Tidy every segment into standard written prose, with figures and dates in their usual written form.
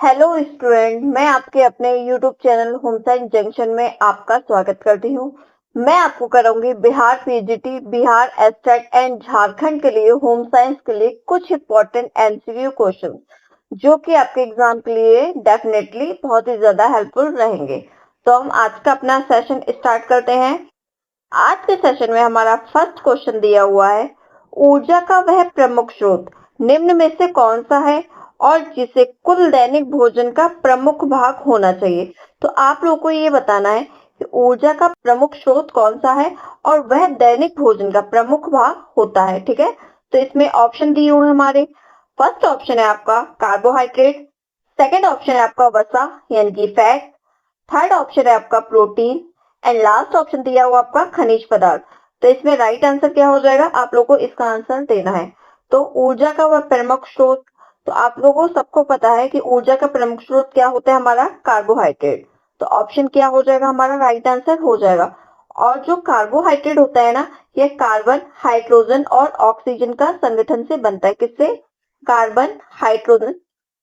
Hello student, मैं आपके अपने YouTube channel Home Science Junction में आपका स्वागत करती हूँ। मैं आपको कराऊंगी Bihar PGT, Bihar state and Jharkhand के लिए होम साइंस के लिए कुछ इंपॉर्टेंट एमसीक्यू क्वेश्चन जो कि आपके एग्जाम के लिए डेफिनेटली बहुत ही ज्यादा हेल्पफुल रहेंगे। तो हम आज का अपना सेशन स्टार्ट करते हैं। आज के सेशन में हमारा फर्स्ट क्वेश्चन दिया हुआ है, ऊर्जा का वह प्रमुख स्रोत निम्न में से कौन सा है और जिसे कुल दैनिक भोजन का प्रमुख भाग होना चाहिए। तो आप लोगों को ये बताना है कि ऊर्जा का प्रमुख स्रोत कौन सा है और वह दैनिक भोजन का प्रमुख भाग होता है। ठीक है, तो इसमें ऑप्शन दिए हुए हैं हमारे। फर्स्ट ऑप्शन है आपका कार्बोहाइड्रेट, सेकेंड ऑप्शन है आपका वसा यानी कि फैट, थर्ड ऑप्शन है आपका प्रोटीन एंड लास्ट ऑप्शन दिया हुआ आपका खनिज पदार्थ। तो इसमें राइट आंसर क्या हो जाएगा, आप लोगों को इसका आंसर देना है। तो ऊर्जा का वह प्रमुख स्रोत, तो आप लोगों को सबको पता है कि ऊर्जा का प्रमुख स्रोत क्या होता है, हमारा कार्बोहाइड्रेट। तो ऑप्शन क्या हो जाएगा, हमारा राइट आंसर हो जाएगा। और जो कार्बोहाइड्रेट होता है ना, यह कार्बन, हाइड्रोजन और ऑक्सीजन का संगठन से बनता है। किससे? कार्बन, हाइड्रोजन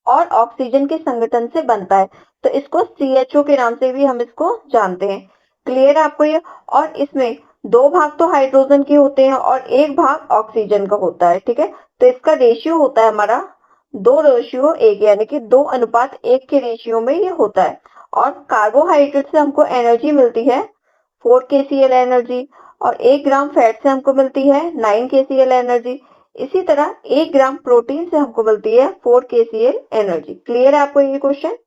और ऑक्सीजन के संगठन से बनता है। तो इसको CHO के नाम से भी हम इसको जानते हैं। क्लियर है आपको ये? और इसमें दो भाग तो हाइड्रोजन के होते हैं और एक भाग ऑक्सीजन का होता है। ठीक है, तो इसका रेशियो होता है हमारा 2:1 यानी कि 2:1 के रेशियो में ये होता है। और कार्बोहाइड्रेट से हमको एनर्जी मिलती है 4 kcal एनर्जी और 1 ग्राम फैट से हमको मिलती है 9 kcal एनर्जी। इसी तरह 1 ग्राम प्रोटीन से हमको मिलती है 4 kcal एनर्जी। क्लियर है आपको ये क्वेश्चन?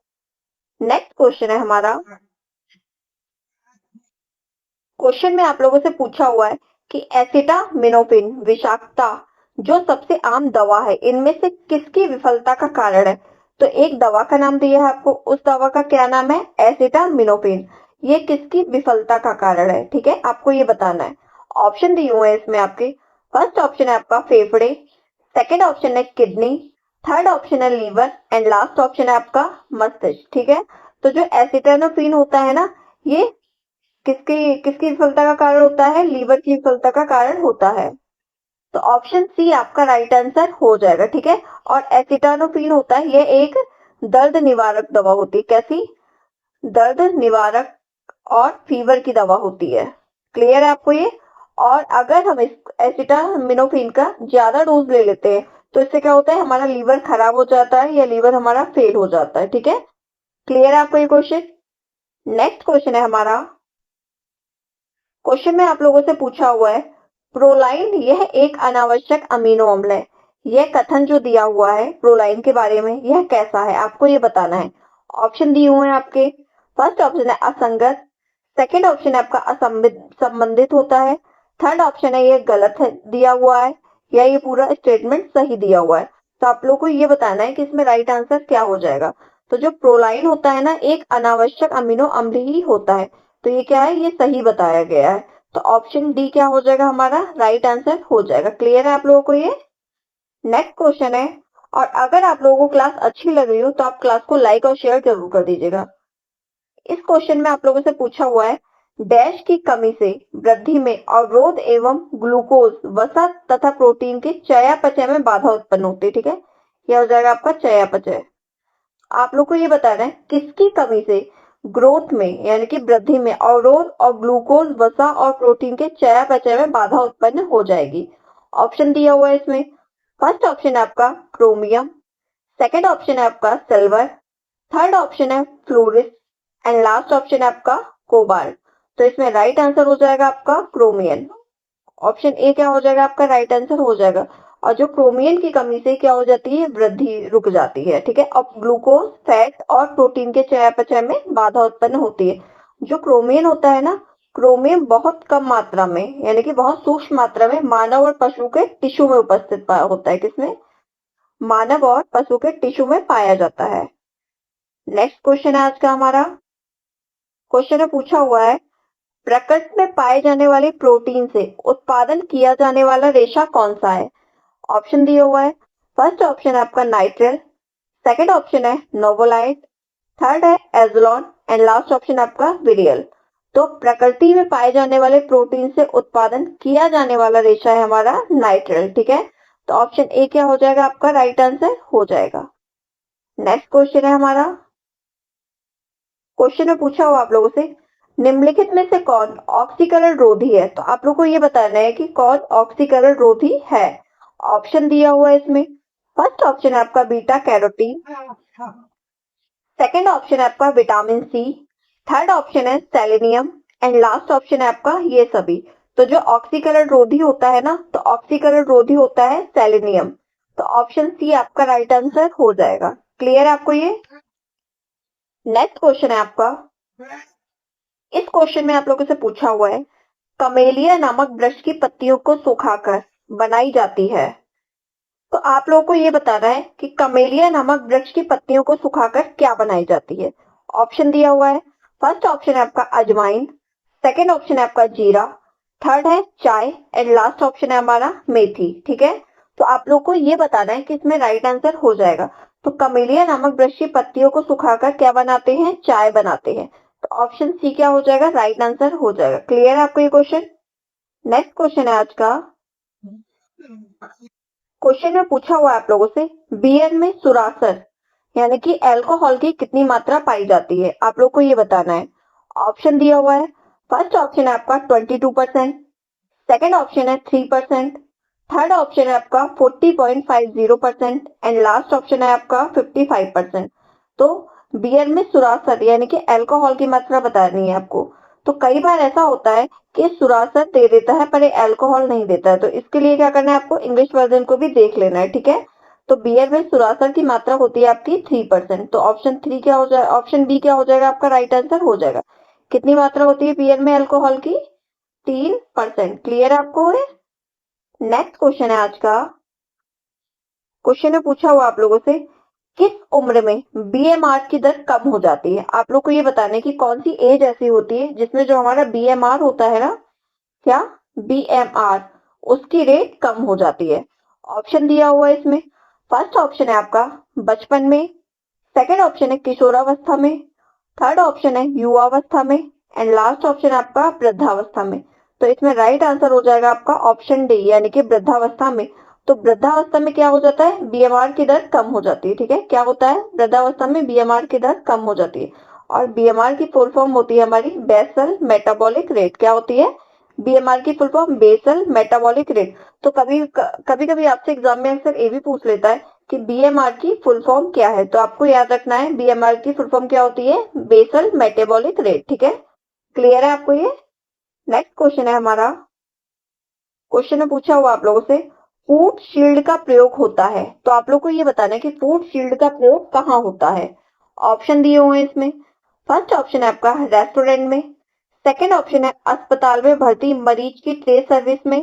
नेक्स्ट क्वेश्चन है हमारा। क्वेश्चन में आप लोगों से पूछा हुआ है कि एसिटामिनोफेन विषाक्तता जो सबसे आम दवा है इनमें से किसकी विफलता का कारण है। तो एक दवा का नाम दिया है आपको, उस दवा का क्या नाम है? एसिटामिनोफेन। ये किसकी विफलता का कारण है? ठीक है, आपको ये बताना है। ऑप्शन दिए हुए हैं इसमें आपके। फर्स्ट ऑप्शन है आपका फेफड़े, सेकेंड ऑप्शन है किडनी, थर्ड ऑप्शन है लीवर एंड लास्ट ऑप्शन है आपका मस्तिष्क। ठीक है, तो जो एसिटामिनोफेन होता है ना, ये किसकी किसकी विफलता का कारण होता है? लीवर की विफलता का कारण होता है। तो ऑप्शन सी आपका राइट आंसर हो जाएगा। ठीक है, और एसिटामिनोफेन होता है, यह एक दर्द निवारक दवा होती है। कैसी? दर्द निवारक और फीवर की दवा होती है। क्लियर है आपको ये? और अगर हम इस एसिटामिनोफेन का ज्यादा डोज ले लेते हैं तो इससे क्या होता है, हमारा लीवर खराब हो जाता है या लीवर हमारा फेल हो जाता है। ठीक है, क्लियर है आपको ये क्वेश्चन? नेक्स्ट क्वेश्चन है हमारा। क्वेश्चन में आप लोगों से पूछा हुआ है, प्रोलाइन यह एक अनावश्यक अमीनो अम्ल है। यह कथन जो दिया हुआ है प्रोलाइन के बारे में, यह कैसा है? आपको ये बताना है। ऑप्शन दिए हुए हैं आपके। फर्स्ट ऑप्शन है असंगत, सेकंड ऑप्शन है आपका संबंधित होता है, थर्ड ऑप्शन है ये गलत है दिया हुआ है, या ये पूरा स्टेटमेंट सही दिया हुआ है। तो आप लोग को ये बताना है कि इसमें राइट आंसर क्या हो जाएगा। तो जो प्रोलाइन होता है ना, एक अनावश्यक अमीनो अम्ल ही होता है। तो ये क्या है, ये सही बताया गया है। तो ऑप्शन डी क्या हो जाएगा, हमारा राइट आंसर हो जाएगा। क्लियर है आप लोगों को ये? नेक्स्ट क्वेश्चन है। और अगर आप लोगों को क्लास अच्छी लग रही हो तो आप क्लास को लाइक और शेयर जरूर कर दीजिएगा। इस क्वेश्चन में आप लोगों से पूछा हुआ है, डैश की कमी से वृद्धि में अवरोध एवं ग्लूकोज, वसा तथा प्रोटीन के चयापचय में बाधा उत्पन्न होती है। ठीक है, यह हो जाएगा आपका चयापचय। आप लोग को ये बताना है किसकी कमी से ग्रोथ में यानी कि वृद्धि में अवरोध और ग्लूकोज, वसा और प्रोटीन के चयापचय में बाधा उत्पन्न हो जाएगी। ऑप्शन दिया हुआ है इसमें। फर्स्ट ऑप्शन है आपका क्रोमियम, सेकंड ऑप्शन है आपका सिल्वर, थर्ड ऑप्शन है फ्लोरिस एंड लास्ट ऑप्शन है आपका कोबाल्ट। तो इसमें राइट आंसर हो जाएगा आपका क्रोमियम। ऑप्शन ए क्या हो जाएगा, आपका राइट आंसर हो जाएगा। और जो क्रोमियम की कमी से क्या हो जाती है, वृद्धि रुक जाती है। ठीक है, अब ग्लूकोज, फैट और प्रोटीन के चयापचय में बाधा उत्पन्न होती है। जो क्रोमियम होता है ना, क्रोमियम बहुत कम मात्रा में यानी कि बहुत सूक्ष्म मात्रा में मानव और पशु के टिश्यू में उपस्थित होता है। किसमें? मानव और पशु के टिश्यू में पाया जाता है। नेक्स्ट क्वेश्चन है आज का हमारा। क्वेश्चन में पूछा हुआ है, प्रकृति में पाए जाने वाले प्रोटीन से उत्पादन किया जाने वाला रेशा कौन सा है? ऑप्शन दिया हुआ है। फर्स्ट ऑप्शन है आपका नाइट्रिल, सेकंड ऑप्शन है नोवोलाइट, थर्ड है एज़ोलोन एंड लास्ट ऑप्शन आपका विरियल। तो प्रकृति में पाए जाने वाले प्रोटीन से उत्पादन किया जाने वाला रेशा है हमारा नाइट्रिल। ठीक है, तो ऑप्शन ए क्या हो जाएगा, आपका राइट आंसर हो जाएगा। नेक्स्ट क्वेश्चन है हमारा, क्वेश्चन में पूछा हुआ आप लोगों से, निम्नलिखित में से कौन ऑक्सीकरण रोधी है? तो आप लोग को ये बताना है कि कौन ऑक्सीकरण रोधी है। ऑप्शन दिया हुआ है इसमें। फर्स्ट ऑप्शन है आपका बीटा कैरोटीन, सेकंड ऑप्शन है आपका विटामिन सी, थर्ड ऑप्शन है सेलेनियम एंड लास्ट ऑप्शन है आपका ये सभी। तो जो ऑक्सीकरण रोधी होता है ना, तो ऑक्सीकरण रोधी होता है सेलेनियम। तो ऑप्शन सी आपका राइट आंसर हो जाएगा। क्लियर है आपको ये? नेक्स्ट क्वेश्चन है आपका, इस क्वेश्चन में आप लोगों से पूछा हुआ है, कमेलिया नामक वृक्ष की पत्तियों को सुखाकर बनाई जाती है। तो आप लोगों को ये बताना है कि कमेलिया नामक वृक्ष की पत्तियों को सुखाकर क्या बनाई जाती है। ऑप्शन दिया हुआ है। फर्स्ट ऑप्शन है आपका अजवाइन, सेकंड ऑप्शन है आपका जीरा, थर्ड है चाय एंड लास्ट ऑप्शन है हमारा मेथी। ठीक है, तो आप लोग को ये बताना है कि इसमें राइट आंसर हो जाएगा। तो कमेलिया नामक वृक्ष की पत्तियों को सुखाकर क्या बनाते हैं? चाय बनाते हैं। तो ऑप्शन सी क्या हो जाएगा? राइट आंसर हो जाएगा। क्लियर है आपको ये क्वेश्चन? नेक्स्ट क्वेश्चन है आज का, क्वेश्चन में पूछा हुआ है आप लोगों से, बियर में सुरासर यानी कि अल्कोहल की कितनी मात्रा पाई जाती है? आप लोग को ये बताना है। ऑप्शन दिया हुआ है। फर्स्ट ऑप्शन है आपका 22%, सेकंड ऑप्शन है 3%, थर्ड ऑप्शन है आपका 40.50% एंड लास्ट ऑप्शन है आपका 55%। तो बियर में सुरासर यानी कि अल्कोहल की मात्रा बतानी है आपको। तो कई बार ऐसा होता है कि सुरासर दे देता है पर ये अल्कोहल नहीं देता है, तो इसके लिए क्या करना है आपको? इंग्लिश वर्जन को भी देख लेना है। ठीक है, तो बियर में सुरासर की मात्रा होती है आपकी 3%। तो ऑप्शन थ्री क्या हो जाएगा? ऑप्शन बी क्या हो जाएगा? आपका राइट आंसर हो जाएगा। कितनी मात्रा होती है बियर में अल्कोहल की? 3%। क्लियर है आपको? नेक्स्ट क्वेश्चन है आज का, क्वेश्चन में पूछा हुआ आप लोगों से, किस उम्र में बीएमआर की दर कम हो जाती है? आप लोग को ये बताना है कि कौन सी एज ऐसी होती है जिसमें जो हमारा बीएमआर होता है ना, क्या बीएमआर, उसकी रेट कम हो जाती है। ऑप्शन दिया हुआ है इसमें। फर्स्ट ऑप्शन है आपका बचपन में, सेकंड ऑप्शन है किशोरावस्था में, थर्ड ऑप्शन है युवावस्था में एंड लास्ट ऑप्शन है आपका वृद्धावस्था में। तो इसमें राइट आंसर हो जाएगा आपका ऑप्शन डी यानी कि वृद्धावस्था में। तो वृद्धावस्था में क्या हो जाता है? बीएमआर की दर कम हो जाती है। ठीक है, क्या होता है? वृद्धावस्था में बीएमआर की दर कम हो जाती है। और बीएमआर की फुल फॉर्म होती है हमारी बेसल मेटाबॉलिक रेट। क्या होती है? बीएमआर की full form basal metabolic rate. तो कभी कभी आपसे एग्जाम में अक्सर ये भी पूछ लेता है कि बीएमआर की फुल फॉर्म क्या है। तो आपको याद रखना है बीएमआर की फुल फॉर्म क्या होती है? Basal metabolic rate. ठीक है, क्लियर है आपको ये? नेक्स्ट क्वेश्चन है हमारा, क्वेश्चन में पूछा हुआ आप लोगों से, फूड शील्ड का प्रयोग होता है। तो आप लोग को ये बताना है कि फूड शील्ड का प्रयोग कहाँ होता है। ऑप्शन दिए हुए हैं इसमें। फर्स्ट ऑप्शन है आपका रेस्टोरेंट में, सेकंड ऑप्शन है अस्पताल में भर्ती मरीज की ट्रे सर्विस में,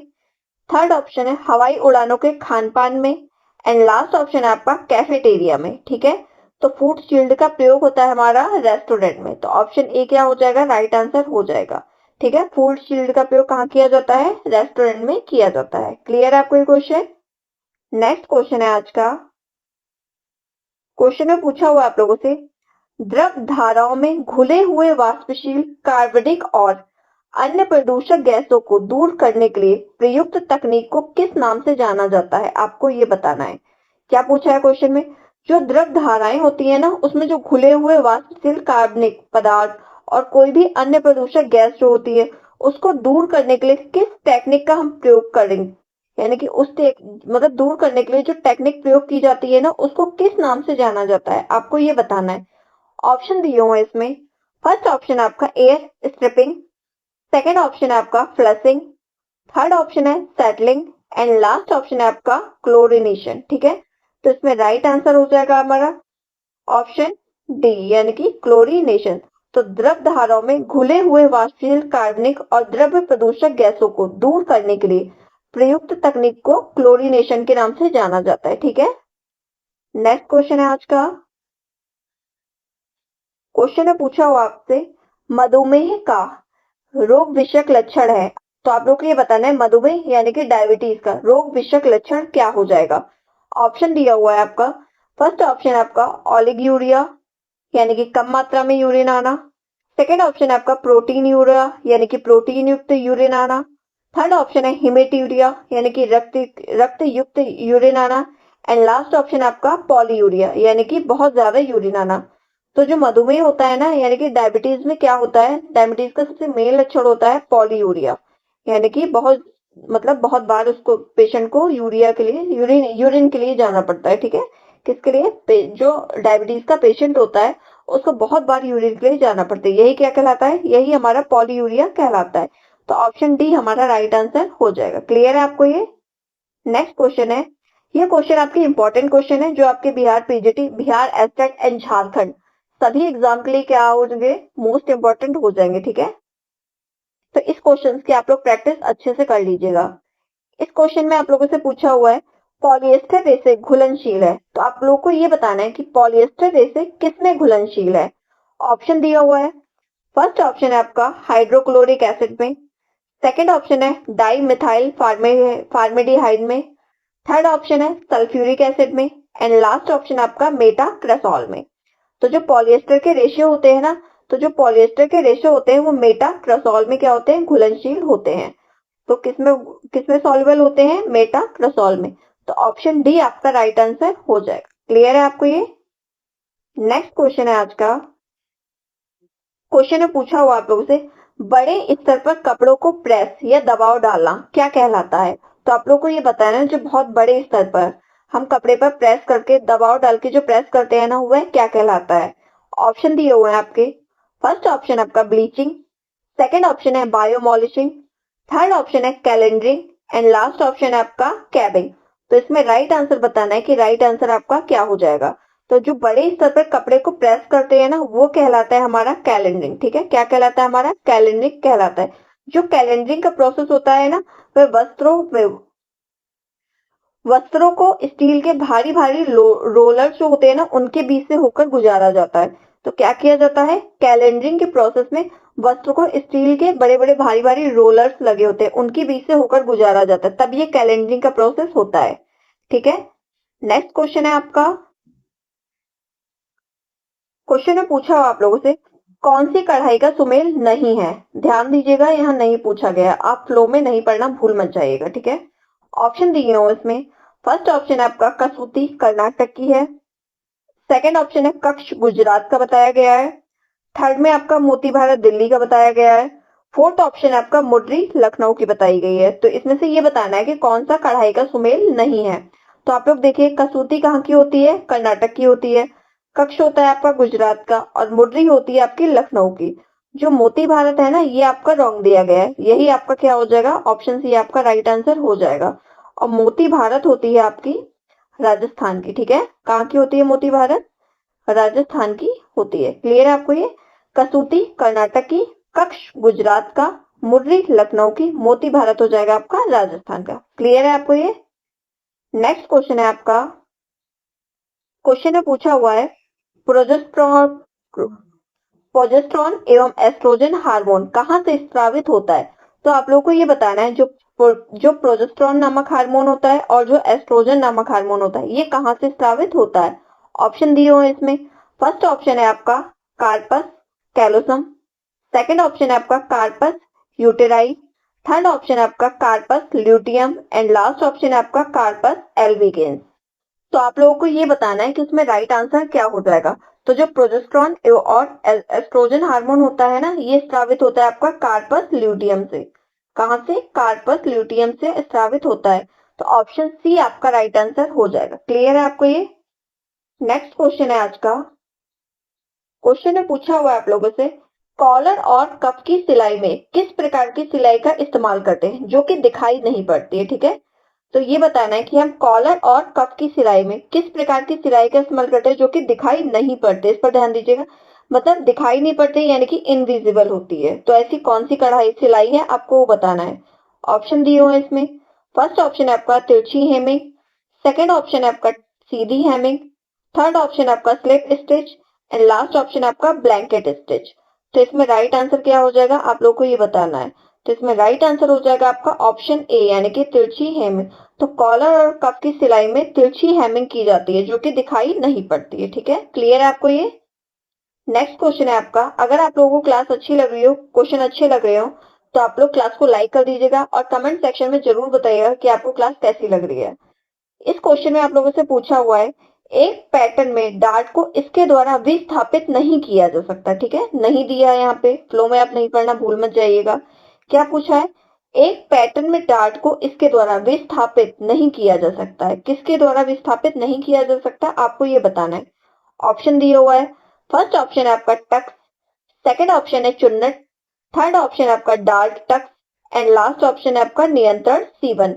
थर्ड ऑप्शन है हवाई उड़ानों के खान पान में एंड लास्ट ऑप्शन है आपका कैफेटेरिया में। ठीक है, तो फूड शील्ड का प्रयोग होता है हमारा रेस्टोरेंट में। तो ऑप्शन ए क्या हो जाएगा? राइट आंसर हो जाएगा। ठीक है, फूड शील्ड का प्रयोग कहाँ किया जाता है? रेस्टोरेंट में किया जाता है। क्लियर है आपको ये क्वेश्चन? नेक्स्ट क्वेश्चन है आज का, क्वेश्चन में पूछा हुआ आप लोगों से, द्रव धाराओं में घुले हुए वाष्पशील कार्बनिक और अन्य प्रदूषक गैसों को दूर करने के लिए प्रयुक्त तकनीक को किस नाम से जाना जाता है? आपको ये बताना है। क्या पूछा है क्वेश्चन में? जो द्रव धाराएं होती है ना, उसमें जो घुले हुए वाष्पशील कार्बनिक पदार्थ और कोई भी अन्य प्रदूषक गैस जो होती है, उसको दूर करने के लिए किस टेक्निक का हम प्रयोग करेंगे? यानी कि मतलब दूर करने के लिए जो टेक्निक प्रयोग की जाती है ना, उसको किस नाम से जाना जाता है? आपको ये बताना है। ऑप्शन दिए हुए हैं इसमें। फर्स्ट ऑप्शन है आपका एयर स्ट्रिपिंग, सेकेंड ऑप्शन है आपका फ्लशिंग, थर्ड ऑप्शन है सेटलिंग एंड लास्ट ऑप्शन है आपका क्लोरिनेशन। ठीक है, तो इसमें राइट आंसर हो जाएगा हमारा ऑप्शन डी यानी कि क्लोरिनेशन। तो द्रव धाराओं में घुले हुए वाष्पशील कार्बनिक और द्रव्य प्रदूषक गैसों को दूर करने के लिए प्रयुक्त तकनीक को क्लोरिनेशन के नाम से जाना जाता है। ठीक है, नेक्स्ट क्वेश्चन है आज का, क्वेश्चन में पूछा हुआ आपसे, मधुमेह का रोग विषयक लक्षण है। तो आप लोग को ये बताना है मधुमेह यानी कि डायबिटीज का रोग विषयक लक्षण क्या हो जाएगा। ऑप्शन दिया हुआ है आपका। फर्स्ट ऑप्शन है आपका ओलिगोयूरिया यानी कि कम मात्रा में यूरिन आना, सेकेंड ऑप्शन है आपका प्रोटीन यूरिया यानी कि प्रोटीन युक्त यूरिन आना, थर्ड ऑप्शन है हिमेट्यूरिया यानी कि रक्त युक्त यूरिन आना एंड लास्ट ऑप्शन आपका पॉलीयूरिया, यानी कि बहुत ज्यादा यूरिन आना। तो जो मधुमेह होता है ना, यानी कि डायबिटीज में क्या होता है, डायबिटीज का सबसे मेन लक्षण होता है पॉलीयूरिया, यानी कि बहुत बार उसको पेशेंट को यूरिया के लिए यूरिन के लिए जाना पड़ता है। ठीक है, किसके लिए, जो डायबिटीज का पेशेंट होता है उसको बहुत बार यूरिन के लिए जाना पड़ता है, यही क्या कहलाता है, यही हमारा पॉलीयूरिया कहलाता है। तो ऑप्शन डी हमारा राइट आंसर हो जाएगा। क्लियर है आपको ये। नेक्स्ट क्वेश्चन है, ये क्वेश्चन आपके इंपॉर्टेंट क्वेश्चन है जो आपके Bihar PGT, Bihar state and Jharkhand सभी एग्जाम के लिए क्या हो जाएंगे, मोस्ट इंपॉर्टेंट हो जाएंगे। ठीक है, तो इस क्वेश्चन की आप लोग प्रैक्टिस अच्छे से कर लीजिएगा। इस क्वेश्चन में आप लोगों से पूछा हुआ है पॉलिएस्टर रेसे घुलनशील है, तो आप लोगों को ये बताना है कि पॉलिएस्टर रेसे किसमें घुलनशील है। ऑप्शन दिया हुआ है, फर्स्ट ऑप्शन है आपका हाइड्रोक्लोरिक एसिड में, सेकंड ऑप्शन है डाई मिथाइल फार्मेडिहाइड में, थर्ड ऑप्शन है सल्फ्यूरिक एसिड में, एंड लास्ट ऑप्शन आपका मेटाक्रेसोल में। तो जो पॉलिएस्टर के रेशियो होते हैं ना, तो जो पॉलिएस्टर के रेशियो होते हैं वो मेटाक्रेसोल में क्या होते हैं, घुलनशील होते हैं। तो किसमें किसमें सॉल्युबल होते हैं, मेटाक्रेसोल में। तो ऑप्शन डी आपका राइट आंसर हो जाएगा। क्लियर है आपको ये। नेक्स्ट क्वेश्चन है आज का, क्वेश्चन में पूछा हुआ आप लोगों से बड़े स्तर पर कपड़ों को प्रेस या दबाव डालना क्या कहलाता है। तो आप लोग को ये बताना है जो बहुत बड़े स्तर पर हम कपड़े पर प्रेस करके दबाव डाल के जो प्रेस करते हैं ना, वह क्या कहलाता है। ऑप्शन दिए हुए हैं आपके, फर्स्ट ऑप्शन आपका ब्लीचिंग, सेकंड ऑप्शन है बायोमॉलिशिंग, थर्ड ऑप्शन है कैलेंडरिंग, एंड लास्ट ऑप्शन है आपका कैबिंग। तो इसमें राइट आंसर बताना है कि राइट आंसर आपका क्या हो जाएगा। तो जो बड़े स्तर पर कपड़े को प्रेस करते हैं ना, वो कहलाता है हमारा कैलेंडरिंग। ठीक है, क्या कहलाता है, हमारा कैलेंडरिंग कहलाता है। जो कैलेंडरिंग का प्रोसेस होता है ना, वह वस्त्रों को स्टील के भारी भारी रोलर जो होते हैं ना, उनके बीच से होकर गुजारा जाता है। तो क्या किया जाता है, कैलेंडरिंग के प्रोसेस में वस्त्र को स्टील के बड़े बड़े भारी भारी रोलर्स लगे होते हैं, उनके बीच से होकर गुजारा जाता है, तब ये कैलेंडरिंग का प्रोसेस होता है। ठीक है, नेक्स्ट क्वेश्चन है आपका, क्वेश्चन में पूछा हुआ आप लोगों से कौन सी कढ़ाई का सुमेल नहीं है। ध्यान दीजिएगा, यहाँ नहीं पूछा गया, आप फ्लो में नहीं पढ़ना भूल मत जाइएगा। ठीक है, ऑप्शन दिए हो इसमें, फर्स्ट ऑप्शन है आपका कसूती कर्नाटक की है, सेकंड ऑप्शन है कच्छ गुजरात का बताया गया है, थर्ड में आपका मोती भारत दिल्ली का बताया गया है, फोर्थ ऑप्शन है आपका मुर्री लखनऊ की बताई गई है। तो इसमें से ये बताना है कि कौन सा कढ़ाई का सुमेल नहीं है। तो आप लोग देखिए, कसूती कहाँ की होती है, कर्नाटक की होती है, कच्छ होता है आपका गुजरात का, और मुर्री होती है आपकी लखनऊ की। जो मोती भारत है ना, ये आपका रॉन्ग दिया गया है, यही आपका क्या हो जाएगा, ऑप्शन सी आपका राइट आंसर हो जाएगा। और मोती भारत होती है आपकी राजस्थान की। ठीक है, कहाँ की होती है मोती भारत, राजस्थान की होती है। क्लियर है आपको ये, कसूती कर्नाटक की, कच्छ गुजरात का, मुर्री लखनऊ की, मोती भारत हो जाएगा आपका राजस्थान का। क्लियर है आपको ये। नेक्स्ट क्वेश्चन है आपका, क्वेश्चन में पूछा हुआ है प्रोजेस्टेरॉन प्रोजेस्टेरॉन एवं एस्ट्रोजन हार्मोन कहाँ से स्रावित होता है। तो आप लोगों को ये बताना है जो प्रोजेस्टेरॉन नामक हार्मोन होता है और जो एस्ट्रोजन नामक हार्मोन होता है, ये कहाँ से स्रावित होता है। ऑप्शन दिए हुए हैं इसमें, फर्स्ट ऑप्शन है आपका कार्पस कैलोसम, सेकंड ऑप्शन है आपका कार्पस यूटेराई, थर्ड ऑप्शन है आपका corpus luteum, and last option है आपका कार्पस एल्बिगेंस। तो आप लोगों को ये बताना है कि इसमें राइट आंसर क्या हो जाएगा। तो जो प्रोजेस्टेरॉन और एस्ट्रोजन हार्मोन होता है ना, ये स्रावित होता है आपका कार्पस ल्यूटियम से। कहां से, कार्पस ल्यूटियम से स्रावित होता है। तो ऑप्शन सी आपका राइट आंसर हो जाएगा। क्लियर है आपको ये। नेक्स्ट क्वेश्चन है आज का, क्वेश्चन में पूछा हुआ है आप लोगों से कॉलर और कप की सिलाई में किस प्रकार की सिलाई का इस्तेमाल करते हैं जो कि दिखाई नहीं पड़ती है। ठीक है, तो ये बताना है कि हम कॉलर और कप की सिलाई में किस प्रकार की सिलाई का इस्तेमाल करते हैं जो कि दिखाई नहीं पड़ते। इस पर ध्यान दीजिएगा, मतलब दिखाई नहीं पड़ती यानी कि इनविजिबल होती है। तो ऐसी कौन सी कढ़ाई सिलाई है, आपको वो बताना है। ऑप्शन दिए हुए हैं इसमें, फर्स्ट ऑप्शन है आपका तिरछी हेमिंग, सेकेंड ऑप्शन है आपका सीधी हेमिंग, थर्ड ऑप्शन है आपका slip stitch, and last option है आपका ब्लैंकेट स्टिच। तो इसमें राइट आंसर क्या हो जाएगा, आप लोग को ये बताना है। तो इसमें राइट आंसर हो जाएगा आपका ऑप्शन ए, यानी कि तिरछी हेमिंग। तो कॉलर और कप की सिलाई में तिरछी हेमिंग की जाती है जो कि दिखाई नहीं पड़ती है। ठीक है, क्लियर है आपको ये। नेक्स्ट क्वेश्चन है आपका, अगर आप लोगों को क्लास अच्छी लग रही हो, क्वेश्चन अच्छे लग रहे हो, तो आप लोग क्लास को लाइक कर दीजिएगा और कमेंट सेक्शन में जरूर बताइएगा कि आपको क्लास कैसी लग रही है। इस क्वेश्चन में आप लोगों से पूछा हुआ है एक पैटर्न में डार्ट को इसके द्वारा विस्थापित नहीं किया जा सकता। ठीक है, नहीं दिया है यहाँ पे, फ्लो में आप नहीं पढ़ना, भूल मत जाइएगा। क्या पूछा है, एक पैटर्न में डार्ट को इसके द्वारा विस्थापित नहीं किया जा सकता है। किसके द्वारा विस्थापित नहीं किया जा सकता, आपको ये बताना है। ऑप्शन दिया हुआ है, फर्स्ट ऑप्शन है आपका टक्स, सेकंड ऑप्शन है चुन्नट, थर्ड ऑप्शन है आपका dart tucks and last option है आपका नियंत्रण C1।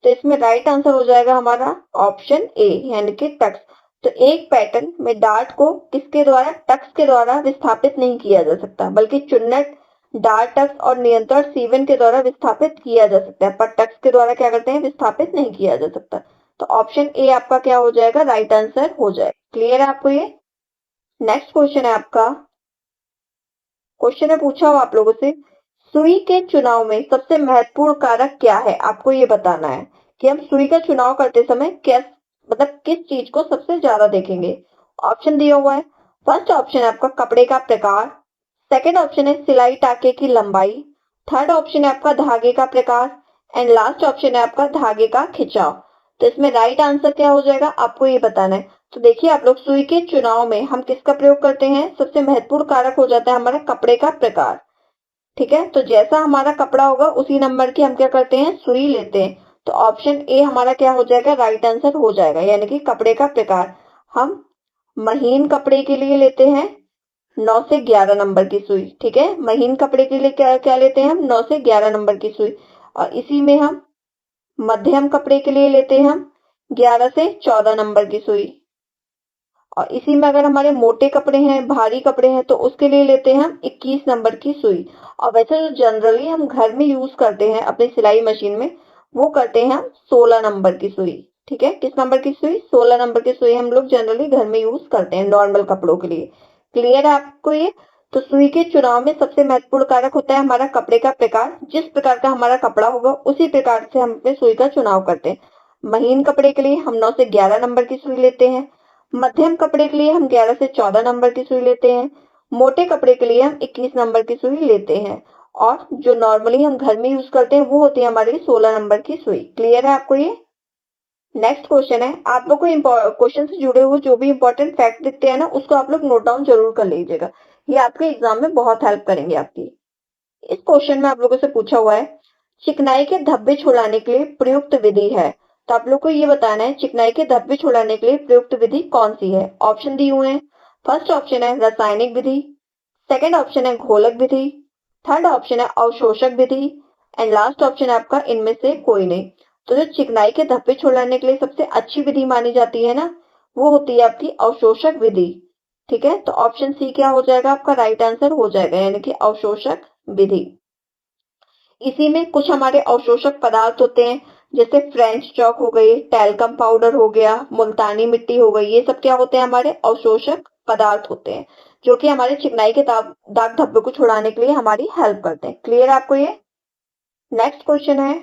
तो इसमें राइट आंसर हो जाएगा हमारा ऑप्शन ए यानी कि टक्स। तो एक पैटर्न में डार्ट को किसके द्वारा, टक्स के द्वारा विस्थापित नहीं किया जा सकता, बल्कि चुन्नट, डार्ट टक्स और नियंत्रण C1 के द्वारा विस्थापित किया जा सकता है, पर टक्स के द्वारा क्या करते हैं, विस्थापित नहीं किया जा सकता। तो ऑप्शन ए आपका क्या हो जाएगा, राइट आंसर हो जाएगा। क्लियर है आपको ये। नेक्स्ट क्वेश्चन है आपका, क्वेश्चन में पूछा हुआ आप लोगों से सुई के चुनाव में सबसे महत्वपूर्ण कारक क्या है। आपको ये बताना है कि हम सुई का चुनाव करते समय किस चीज को सबसे ज्यादा देखेंगे। ऑप्शन दिया हुआ है, फर्स्ट ऑप्शन है आपका कपड़े का प्रकार, सेकंड ऑप्शन है सिलाई टाके की लंबाई, थर्ड ऑप्शन है आपका धागे का प्रकार एंड लास्ट ऑप्शन है आपका धागे का खिंचाव। तो इसमें राइट आंसर क्या हो जाएगा, आपको ये बताना है। तो देखिए आप लोग, सुई के चुनाव में हम किसका प्रयोग करते हैं, सबसे महत्वपूर्ण कारक हो जाता है हमारा कपड़े का प्रकार। ठीक है, तो जैसा हमारा कपड़ा होगा उसी नंबर की हम क्या करते हैं, सुई लेते हैं। तो ऑप्शन ए हमारा क्या हो जाएगा, राइट आंसर हो जाएगा, यानी कि कपड़े का प्रकार। हम महीन कपड़े के लिए लेते हैं 9 से 11 नंबर की सुई। ठीक है, महीन कपड़े के लिए क्या क्या लेते हैं हम, 9 से 11 नंबर की सुई। और इसी में हम मध्यम कपड़े के लिए लेते हैं हम 11 से 14 नंबर की सुई। और इसी में अगर हमारे मोटे कपड़े हैं, भारी कपड़े हैं, तो उसके लिए लेते हैं हम 21 नंबर की सुई। और वैसे जो जनरली हम घर में यूज करते हैं अपनी सिलाई मशीन में, वो करते हैं हम 16 नंबर की सुई। ठीक है, किस नंबर की सुई, 16 नंबर की सुई हम लोग जनरली घर में यूज करते हैं नॉर्मल कपड़ों के लिए। क्लियर है आपको ये। तो सुई के चुनाव में सबसे महत्वपूर्ण कारक होता है हमारा कपड़े का प्रकार। जिस प्रकार का हमारा कपड़ा होगा उसी प्रकार से हम अपने सुई का चुनाव करते हैं। महीन कपड़े के लिए हम 9 से 11 नंबर की सुई लेते हैं, मध्यम कपड़े के लिए हम 11 से 14 नंबर की सुई लेते हैं, मोटे कपड़े के लिए हम 21 नंबर की सुई लेते हैं, और जो नॉर्मली हम घर में यूज करते हैं वो होती है हमारी 16 नंबर की सुई। क्लियर है आपको ये। नेक्स्ट क्वेश्चन है, आप लोग को क्वेश्चन से जुड़े हुए जो भी इंपॉर्टेंट फैक्ट दिखते हैं ना, उसको आप लोग नोट डाउन जरूर कर लीजिएगा, ये आपके एग्जाम में बहुत हेल्प करेंगे आपकी। इस क्वेश्चन में आप लोगों से पूछा हुआ है चिकनाई के धब्बे छुड़ाने के लिए प्रयुक्त विधि है। तो आप लोग को ये बताना है चिकनाई के धब्बे छुड़ाने के लिए प्रयुक्त विधि कौन सी है। ऑप्शन दिए हुए हैं, फर्स्ट ऑप्शन है रासायनिक विधि, सेकंड ऑप्शन है घोलक विधि, थर्ड ऑप्शन है अवशोषक विधि एंड लास्ट ऑप्शन है आपका इनमें से कोई नहीं। तो जो चिकनाई के धब्बे छुड़ाने के लिए सबसे अच्छी विधि मानी जाती है ना, वो होती है आपकी अवशोषक विधि। ठीक है, तो ऑप्शन सी क्या हो जाएगा, आपका राइट आंसर हो जाएगा, यानी कि अवशोषक विधि। इसी में कुछ हमारे अवशोषक पदार्थ होते हैं, जैसे फ्रेंच चॉक हो गई, टैल्कम पाउडर हो गया, मुल्तानी मिट्टी हो गई, ये सब क्या होते हैं, हमारे अवशोषक पदार्थ होते हैं, जो कि हमारे चिकनाई के दाग धब्बे को छुड़ाने के लिए हमारी हेल्प करते हैं। क्लियर है आपको ये। नेक्स्ट क्वेश्चन है,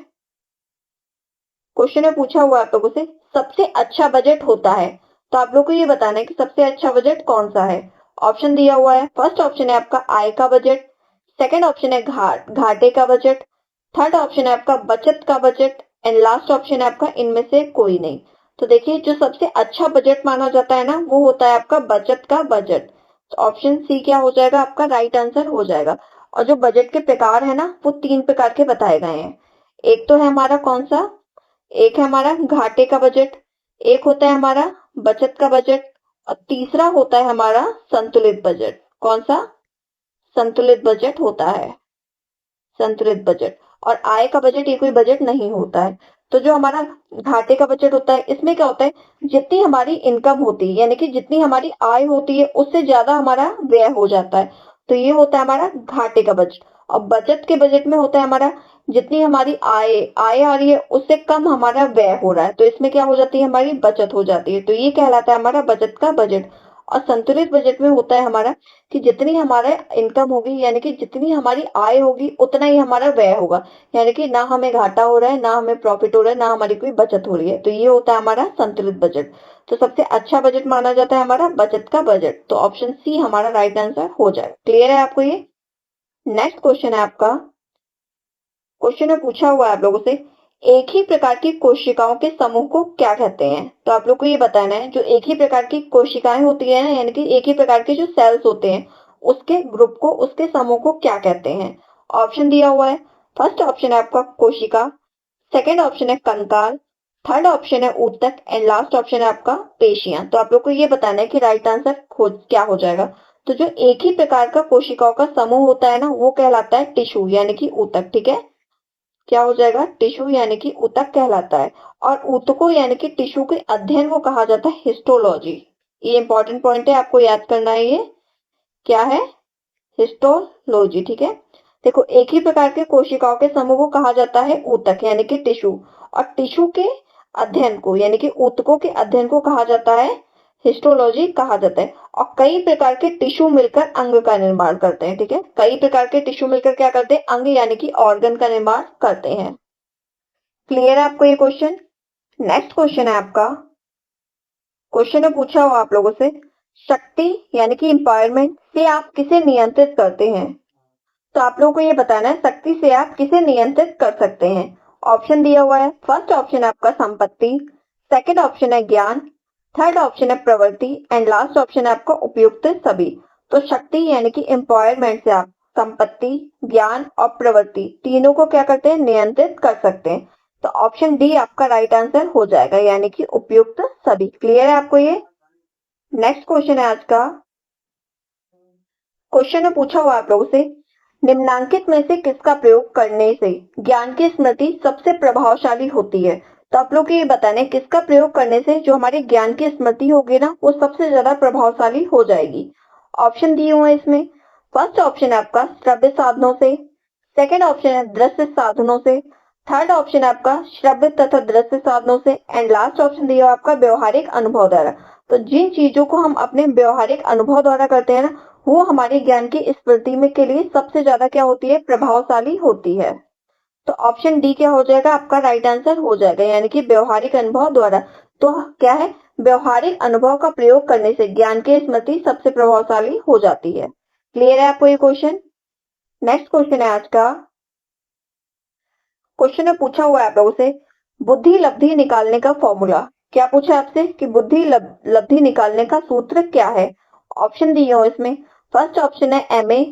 क्वेश्चन में पूछा हुआ आप लोगों से सबसे अच्छा बजट होता है। तो आप लोग को ये बताना है कि सबसे अच्छा बजट कौन सा है। ऑप्शन दिया हुआ है, फर्स्ट ऑप्शन है आपका आय का बजट, सेकंड ऑप्शन है घाटे का बजट, थर्ड ऑप्शन है आपका बचत का बजट एंड लास्ट ऑप्शन है आपका इनमें से कोई नहीं। तो देखिए जो सबसे अच्छा बजट माना जाता है ना, वो होता है आपका बचत का बजट। तो ऑप्शन सी क्या हो जाएगा, आपका राइट आंसर हो जाएगा। और जो बजट के प्रकार है ना, वो 3 प्रकार के बताए गए हैं। एक तो है हमारा कौन सा, एक है हमारा घाटे का बजट, एक होता है हमारा बचत का बजट और तीसरा होता है हमारा संतुलित बजट। कौन सा, संतुलित बजट होता है, संतुलित बजट। और आय का बजट ये कोई बजट नहीं होता है। तो जो हमारा घाटे का बजट होता है, इसमें क्या होता है, जितनी हमारी इनकम होती है यानी कि जितनी हमारी आय होती है उससे ज्यादा हमारा व्यय हो जाता है, तो ये होता है हमारा घाटे का बजट। और बचत के बजट में होता है हमारा जितनी हमारी आय आय आ रही है उससे कम हमारा व्यय हो रहा है, तो इसमें क्या हो जाती है, हमारी बचत हो जाती है, तो ये कहलाता है हमारा बचत का बजट। और संतुलित बजट में होता है हमारा कि जितनी हमारा इनकम होगी यानी कि जितनी हमारी आय होगी उतना ही हमारा व्यय होगा, यानी कि ना हमें घाटा हो रहा है, ना हमें प्रॉफिट हो रहा है, ना हमारी कोई बचत हो रही है, तो ये होता है हमारा संतुलित बजट। तो सबसे अच्छा बजट माना जाता है हमारा बचत का बजट, तो ऑप्शन सी हमारा राइट आंसर हो जाएगा। क्लियर है आपको ये। नेक्स्ट क्वेश्चन है आपका, क्वेश्चन में पूछा हुआ है आप लोगों से एक ही प्रकार की कोशिकाओं के समूह को क्या कहते हैं? तो आप लोग को ये बताना है, जो एक ही प्रकार की कोशिकाएं होती है ना, यानी कि एक ही प्रकार के जो सेल्स होते हैं, उसके ग्रुप को, उसके समूह को क्या कहते हैं? ऑप्शन दिया हुआ है। फर्स्ट ऑप्शन है आपका कोशिका, सेकंड ऑप्शन है कंकाल, थर्ड ऑप्शन है ऊतक एंड लास्ट ऑप्शन है आपका पेशियां। तो आप लोग को ये बताना है कि राइट आंसर क्या हो जाएगा। तो जो एक ही प्रकार का कोशिकाओं का समूह होता है ना, वो कहलाता है टिश्यू यानी कि ऊतक। ठीक है, क्या हो जाएगा? टिश्यू यानी कि ऊतक कहलाता है। और ऊतकों यानी कि टिश्यू के अध्ययन को कहा जाता है हिस्टोलॉजी। ये इंपॉर्टेंट पॉइंट है, आपको याद करना है। ये क्या है? हिस्टोलॉजी। ठीक है, देखो एक ही प्रकार के कोशिकाओं के समूह को कहा जाता है ऊतक यानी कि टिश्यू, और टिश्यू के अध्ययन को यानी कि ऊतकों के अध्ययन को कहा जाता है हिस्टोलॉजी कहा जाता है। और कई प्रकार के टिश्यू मिलकर अंग का निर्माण करते हैं। ठीक है, कई प्रकार के टिश्यू मिलकर क्या करते हैं? अंग यानी कि ऑर्गन का निर्माण करते हैं। क्लियर है आपको ये क्वेश्चन? नेक्स्ट क्वेश्चन है आपका, क्वेश्चन में पूछा हुआ आप लोगों से, शक्ति यानी कि एम्पावरमेंट से आप किसे नियंत्रित करते हैं? तो आप लोगों को ये बताना है शक्ति से आप किसे नियंत्रित कर सकते हैं। ऑप्शन दिया हुआ है। फर्स्ट ऑप्शन है आपका संपत्ति, सेकंड ऑप्शन है ज्ञान, थर्ड ऑप्शन है प्रवृत्ति एंड लास्ट ऑप्शन है आपका उपयुक्त सभी। तो शक्ति यानी कि एम्पावरमेंट से आप संपत्ति, ज्ञान और प्रवृत्ति तीनों को क्या करते हैं? नियंत्रित कर सकते हैं। तो ऑप्शन डी आपका राइट आंसर हो जाएगा, यानी कि उपयुक्त सभी। क्लियर है आपको ये? नेक्स्ट क्वेश्चन है आज का, क्वेश्चन में पूछा हुआ आप लोगों से, निम्नांकित में से किसका प्रयोग करने से ज्ञान की स्मृति सबसे प्रभावशाली होती है? तो आप लोग ये बताने किसका प्रयोग करने से जो हमारे ज्ञान की स्मृति होगी ना, वो सबसे ज्यादा प्रभावशाली हो जाएगी। ऑप्शन दिए हुए हैं इसमें। फर्स्ट ऑप्शन है आपका श्रव्य साधनों से, सेकंड ऑप्शन है दृश्य साधनों से, थर्ड ऑप्शन है आपका श्रव्य तथा दृश्य साधनों से एंड लास्ट ऑप्शन दिया हुआ आपका व्यवहारिक अनुभव द्वारा। तो जिन चीजों को हम अपने व्यवहारिक अनुभव द्वारा करते हैं ना, वो हमारे ज्ञान की स्मृति में के लिए सबसे ज्यादा क्या होती है? प्रभावशाली होती है। तो ऑप्शन डी क्या हो जाएगा? आपका राइट आंसर हो जाएगा, यानी कि व्यवहारिक अनुभव द्वारा। तो क्या है? व्यवहारिक अनुभव का प्रयोग करने से ज्ञान की स्मृति सबसे प्रभावशाली हो जाती है। क्लियर है आपको ये क्वेश्चन? नेक्स्ट क्वेश्चन है आज का, क्वेश्चन में पूछा हुआ है आप लोगों से, बुद्धि लब्धि निकालने का फॉर्मूला। क्या पूछा आपसे कि बुद्धि लब्धि निकालने का सूत्र क्या है? ऑप्शन दिए हो इसमें। फर्स्ट ऑप्शन है एमए,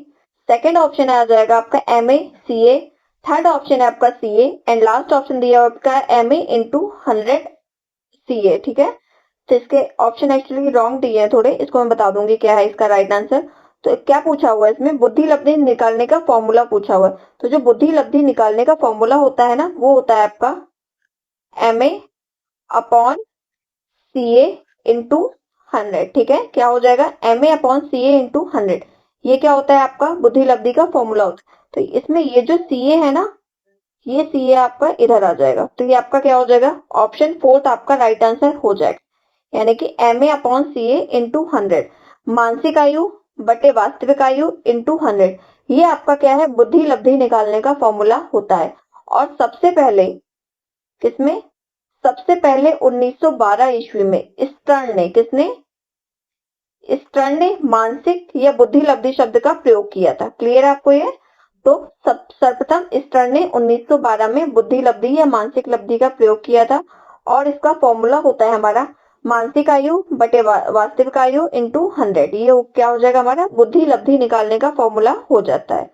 सेकंड ऑप्शन आ जाएगा आपका एमए सीए, थर्ड ऑप्शन है आपका सीए एंड लास्ट ऑप्शन दिया हुआ आपका एमए इंटू 100 सीए। ठीक है, तो इसके ऑप्शन एक्चुअली रॉन्ग दिए हैं थोड़े, इसको मैं बता दूंगी क्या है इसका राइट आंसर। तो क्या पूछा हुआ है इसमें? बुद्धि लब्धि निकालने का फॉर्मूला पूछा हुआ है। तो जो बुद्धि लब्धि निकालने का फॉर्मूला होता है ना, वो होता है आपका एमए अपॉन सीए इंटू 100। ठीक है, क्या हो जाएगा? MA upon CA into 100। ये क्या होता है? आपका बुद्धि लब्धि का फॉर्मूला होता है। तो इसमें ये जो सीए है ना, ये सीए आपका इधर आ जाएगा। तो ये आपका क्या हो जाएगा? ऑप्शन फोर्थ आपका राइट आंसर हो जाएगा, यानी कि एमए अपॉन सीए इंटू 100। मानसिक आयु बटे वास्तविक आयु इंटू 100, ये आपका क्या है? बुद्धि लब्धि निकालने का फॉर्मूला होता है। और सबसे पहले किसमें? सबसे पहले 1912 ईस्वी में स्टर्न ने, किसने? स्टर्न ने मानसिक या बुद्धि लब्धि शब्द का प्रयोग किया था। क्लियर है आपको ये? तो सर्वप्रथम स्टर्न ने 1912 में बुद्धि लब्धि या मानसिक लब्धि का प्रयोग किया था, और इसका फॉर्मूला होता है हमारा मानसिक आयु बटे वास्तविक आयु इंटू 100। ये क्या हो जाएगा? हमारा बुद्धि लब्धि निकालने का फॉर्मूला हो जाता है।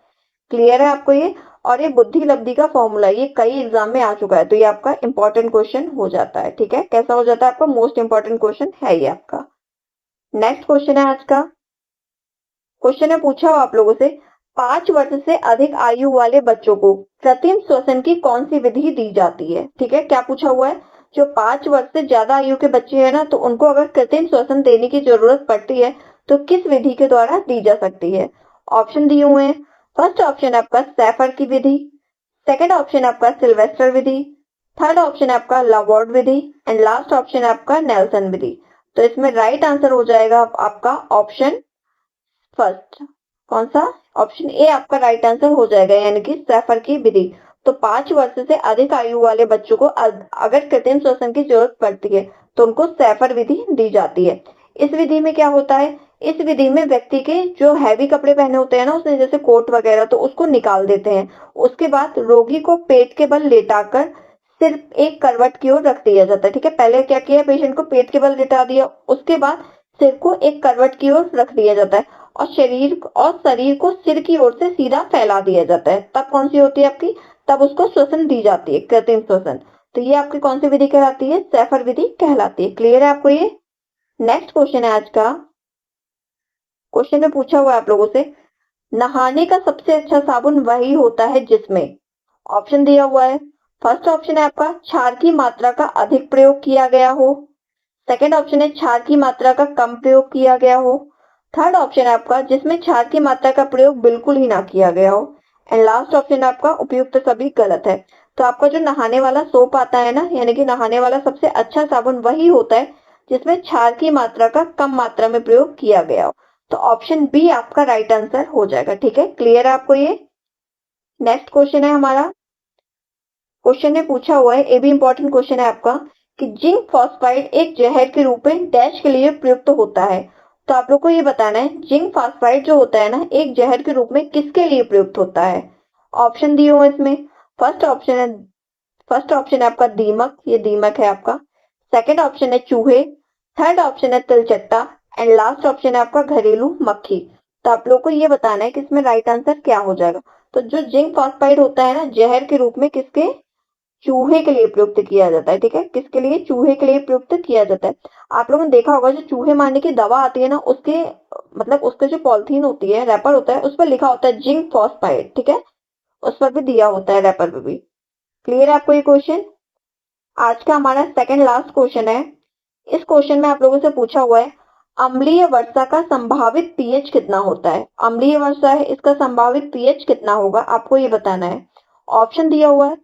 क्लियर है आपको ये? और ये बुद्धि लब्धि का फॉर्मूला ये कई एग्जाम में आ चुका है, तो ये आपका इंपॉर्टेंट क्वेश्चन हो जाता है। ठीक है, कैसा हो जाता है? आपका मोस्ट इंपॉर्टेंट क्वेश्चन है ये आपका। नेक्स्ट क्वेश्चन है आज का, क्वेश्चन है पूछा हो आप लोगों से, 5 वर्ष से अधिक आयु वाले बच्चों को कृत्रिम श्वसन की कौन सी विधि दी जाती है? ठीक है, क्या पूछा हुआ है? जो 5 वर्ष से ज्यादा आयु के बच्चे हैं ना, तो उनको अगर कृत्रिम श्वसन देने की जरूरत पड़ती है तो किस विधि के द्वारा दी जा सकती है? ऑप्शन दिए हुए हैं। फर्स्ट ऑप्शन आपका सैफर की विधि, सेकंड ऑप्शन आपका सिल्वेस्टर विधि, थर्ड ऑप्शन आपका लावॉर्ड विधि एंड लास्ट ऑप्शन आपका नेल्सन विधि। तो इसमें राइट आंसर हो जाएगा आपका ऑप्शन फर्स्ट। कौन सा? ऑप्शन ए आपका राइट आंसर हो जाएगा, यानी कि सैफर की विधि। तो 5 वर्ष से अधिक आयु वाले बच्चों को अगर कृत्रिम श्वसन की जरूरत पड़ती है तो उनको सैफर विधि दी जाती है। इस विधि में क्या होता है? इस विधि में व्यक्ति के जो हैवी कपड़े पहने होते हैं ना, उसने जैसे कोट वगैरह, तो उसको निकाल देते हैं। उसके बाद रोगी को पेट के बल लेटाकर सिर्फ एक करवट की ओर रख दिया जाता है। ठीक है, पहले क्या किया, पेशेंट को पेट के बल लिटा दिया, उसके बाद सिर को एक करवट की ओर रख दिया जाता है और शरीर को सिर की ओर से सीधा फैला दिया जाता है। तब कौन सी होती है आपकी, तब उसको श्वसन दी जाती है, कृत्रिम श्वसन। तो ये आपकी कौन सी विधि कहलाती है, शैफर विधि कहलाती है। क्लियर है आपको ये। नेक्स्ट क्वेश्चन है आज का। क्वेश्चन में पूछा हुआ है आप लोगों से, नहाने का सबसे अच्छा साबुन वही होता है जिसमें, ऑप्शन दिया हुआ है। फर्स्ट ऑप्शन है आपका क्षार की मात्रा का अधिक प्रयोग किया गया हो। सेकंड ऑप्शन है क्षार की मात्रा का कम प्रयोग किया गया हो। थर्ड ऑप्शन है आपका जिसमें क्षार की मात्रा का प्रयोग बिल्कुल ही ना किया गया हो। एंड लास्ट ऑप्शन है आपका उपयुक्त सभी गलत है। तो आपका जो नहाने वाला सोप आता है ना, यानी कि नहाने वाला सबसे अच्छा साबुन वही होता है जिसमें क्षार की मात्रा का कम मात्रा में प्रयोग किया गया हो। तो ऑप्शन बी आपका राइट आंसर हो जाएगा। ठीक है, क्लियर है आपको ये। नेक्स्ट क्वेश्चन है हमारा। क्वेश्चन में पूछा हुआ है, ये भी इंपॉर्टेंट क्वेश्चन है आपका, कि जिंक फॉस्फाइड एक जहर के रूप में डैश के लिए प्रयुक्त होता है। तो आप लोग को ये बताना है जिंक फॉस्फाइड जो होता है ना, एक जहर के रूप में किसके लिए प्रयुक्त होता है। ऑप्शन दिए हुए इसमें। फर्स्ट ऑप्शन है आपका दीमक, ये दीमक है आपका। सेकंड ऑप्शन है चूहे। थर्ड ऑप्शन है तिलचट्टा एंड लास्ट ऑप्शन है आपका घरेलू मक्खी। तो आप लोग को ये बताना है कि इसमें राइट आंसर क्या हो जाएगा। तो जो जिंक फॉस्फाइड होता है ना, जहर के रूप में किसके, चूहे के लिए प्रयुक्त किया जाता है। ठीक है, किसके लिए, चूहे के लिए प्रयुक्त किया जाता है। आप लोगों ने देखा होगा जो चूहे मारने की दवा आती है ना, उसके मतलब उसके जो पॉलिथीन होती है, रैपर होता है, उस पर लिखा होता है जिंक फॉस्फाइड। ठीक है, उस पर भी दिया होता है, रैपर पे भी। क्लियर है आपको ये क्वेश्चन। आज का हमारा सेकंड लास्ट क्वेश्चन है। इस क्वेश्चन में आप लोगों से पूछा हुआ है, अम्लीय वर्षा का संभावित पीएच कितना होता है। अम्लीय वर्षा है, इसका संभावित पीएच कितना होगा, आपको ये बताना है। ऑप्शन दिया हुआ है।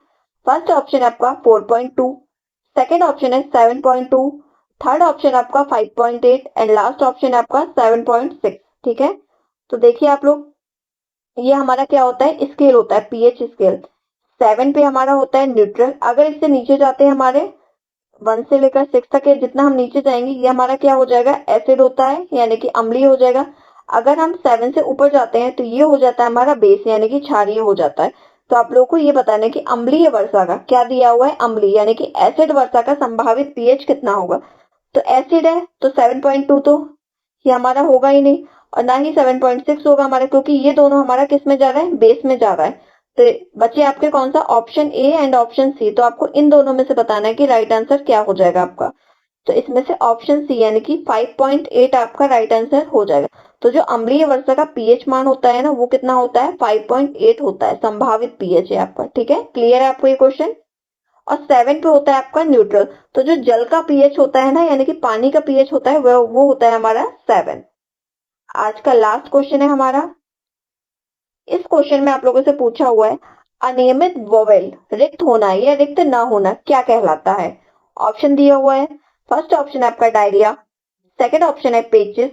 फर्स्ट ऑप्शन है आपका 4.2, सेकंड ऑप्शन है 7.2, थर्ड ऑप्शन आपका 5.8 एंड लास्ट ऑप्शन है आपका 7.6। ठीक है, तो देखिए आप लोग, ये हमारा क्या होता है, स्केल होता है, पीएच स्केल। 7 पे हमारा होता है न्यूट्रल। अगर इससे नीचे जाते हैं, हमारे 1 से लेकर 6 तक है, जितना हम नीचे जाएंगे ये हमारा क्या हो जाएगा, एसिड होता है, यानी कि अम्लीय हो जाएगा। अगर हम 7 से ऊपर जाते हैं तो ये हो जाता है हमारा बेस, यानी कि क्षारीय हो जाता है। तो आप लोगों को ये बताना है कि अम्लीय वर्षा का क्या दिया हुआ है, अम्लीय यानी कि एसिड वर्षा का संभावित पीएच कितना होगा। तो एसिड है तो 7.2 तो ये हमारा होगा ही नहीं, और ना ही 7.6 होगा हमारा, क्योंकि ये दोनों हमारा किस में जा रहा है, बेस में जा रहा है। तो बचे आपके कौन सा, option A and option C. तो आपको इन दोनों में से बताना है कि राइट आंसर क्या हो जाएगा आपका। तो इसमें से ऑप्शन सी यानी कि 5.8 आपका राइट आंसर हो जाएगा। तो जो अम्लीय वर्षा का पीएच मान होता है ना, वो कितना होता है, 5.8 होता है, संभावित पीएच है आपका। ठीक है, क्लियर है आपको ये क्वेश्चन। और 7 पे होता है आपका न्यूट्रल। तो जो जल का पीएच होता है ना, यानी कि पानी का पीएच होता है, वो होता है हमारा 7। आज का लास्ट क्वेश्चन है हमारा। इस क्वेश्चन में आप लोगों से पूछा हुआ है, अनियमित वोवेल रिक्त होना या रिक्त ना होना क्या कहलाता है। ऑप्शन दिया हुआ है। फर्स्ट ऑप्शन है आपका डायरिया, सेकंड ऑप्शन है पेचिस,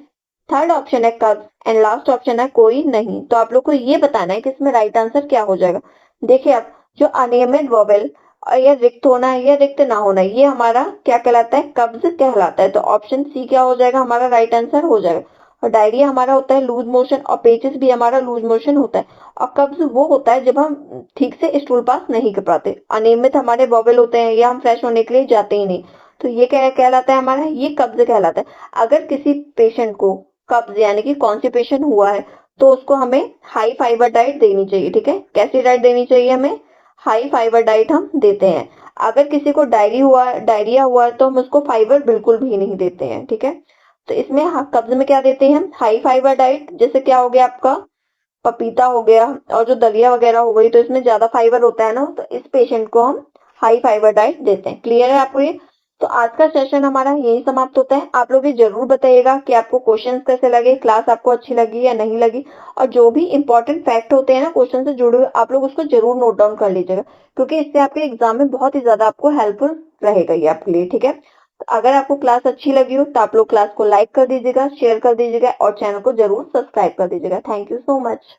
थर्ड ऑप्शन है कब्ज एंड लास्ट ऑप्शन है कोई नहीं। तो आप लोग को ये बताना है कि इसमें राइट आंसर क्या हो जाएगा। देखिए आप, जो अनियमित वोवेल या रिक्त होना या रिक्त ना होना, ये हमारा क्या कहलाता है, कब्ज कहलाता है। तो ऑप्शन सी क्या हो जाएगा, हमारा राइट आंसर हो जाएगा। और डायरिया हमारा होता है लूज मोशन, और पेचिस भी हमारा लूज मोशन होता है। और कब्ज वो होता है जब हम ठीक से स्टूल पास नहीं कर पाते। अनियमित हमारे वोवेल होते हैं या हम फ्रेश होने के लिए जाते ही नहीं। तो ये क्या कहलाता है हमारा, ये कब्ज कहलाता है। अगर किसी पेशेंट को कब्ज यानी कि कॉन्स्टिपेशन हुआ है, तो उसको हमें हाई फाइबर डाइट देनी चाहिए। ठीक है, कैसी डाइट देनी चाहिए हमें, हाई फाइबर डाइट हम देते हैं। अगर किसी को डायरिया हुआ है तो हम उसको फाइबर बिल्कुल भी नहीं देते हैं। ठीक है, तो इसमें कब्ज में क्या देते हैं हम, हाई फाइबर डाइट। जैसे क्या हो गया आपका, पपीता हो गया और जो दलिया वगैरह हो गई, तो इसमें ज्यादा फाइबर होता है ना, तो इस पेशेंट को हम हाई फाइबर डाइट देते हैं। क्लियर है आपको ये। तो आज का सेशन हमारा यही समाप्त होता है। आप लोग ये जरूर बताइएगा कि आपको क्वेश्चंस कैसे लगे, क्लास आपको अच्छी लगी या नहीं लगी। और जो भी इंपॉर्टेंट फैक्ट होते हैं ना क्वेश्चन से जुड़े हुए, आप लोग उसको जरूर नोट डाउन कर लीजिएगा, क्योंकि इससे आपके एग्जाम में बहुत ही ज्यादा आपको हेल्पफुल रहेगा ये आपके लिए। ठीक है, तो अगर आपको क्लास अच्छी लगी हो तो आप लोग क्लास को लाइक कर दीजिएगा, शेयर कर दीजिएगा और चैनल को जरूर सब्सक्राइब कर दीजिएगा। Thank you so much.